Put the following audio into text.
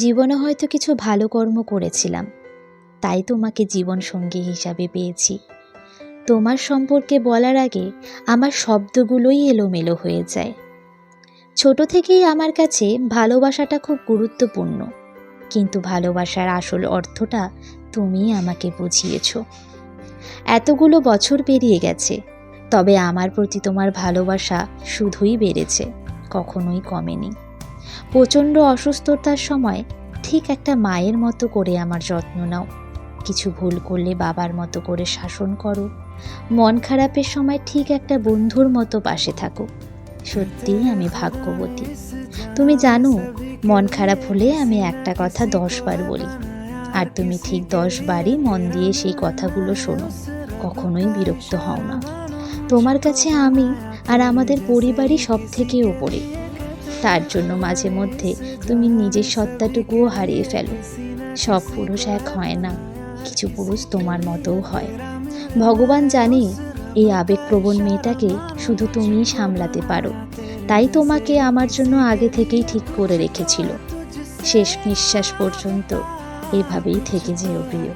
জীবনে হয়তো কিছু ভালো কর্ম করেছিলাম, তাই তোমাকে জীবনসঙ্গী হিসাবে পেয়েছি। তোমার সম্পর্কে বলার আগে আমার শব্দগুলোই এলোমেলো হয়ে যায়। ছোট থেকেই আমার কাছে ভালোবাসাটা খুব গুরুত্বপূর্ণ, কিন্তু ভালোবাসার আসল অর্থটা তুমিই আমাকে বুঝিয়েছ। এতগুলো বছর পেরিয়ে গেছে, তবে আমার প্রতি তোমার ভালোবাসা শুধুই বেড়েছে, কখনোই কমেনি। প্রচণ্ড অসুস্থতার সময় ঠিক একটা মায়ের মতো করে আমার যত্ন নাও, কিছু ভুল করলে বাবার মতো করে শাসন করো, মন খারাপের সময় ঠিক একটা বন্ধুর মতো পাশে থাকো। সত্যিই আমি ভাগ্যবতী। তুমি জানো, মন খারাপ হলে আমি একটা কথা 10 বার বলি, আর তুমি ঠিক 10 বারই মন দিয়ে সেই কথাগুলো শোনো, কখনোই বিরক্ত হও না। তোমার কাছে আমি আর আমাদের পরিবারই সব থেকে ওপরে। তার জন্য মাঝে মধ্যে তুমি নিজের সত্তাটুকুও হারিয়ে ফেলো। সব পুরুষ এক হয় না, কিছু পুরুষ তোমার মতোও হয়। ভগবান জানে এই আবেগপ্রবণ মেয়েটাকে শুধু তুমিই সামলাতে পারো, তাই তোমাকে আমার জন্য আগে থেকেই ঠিক করে রেখেছিল। শেষ নিঃশ্বাস পর্যন্ত এভাবেই থেকে যেও প্রিয়।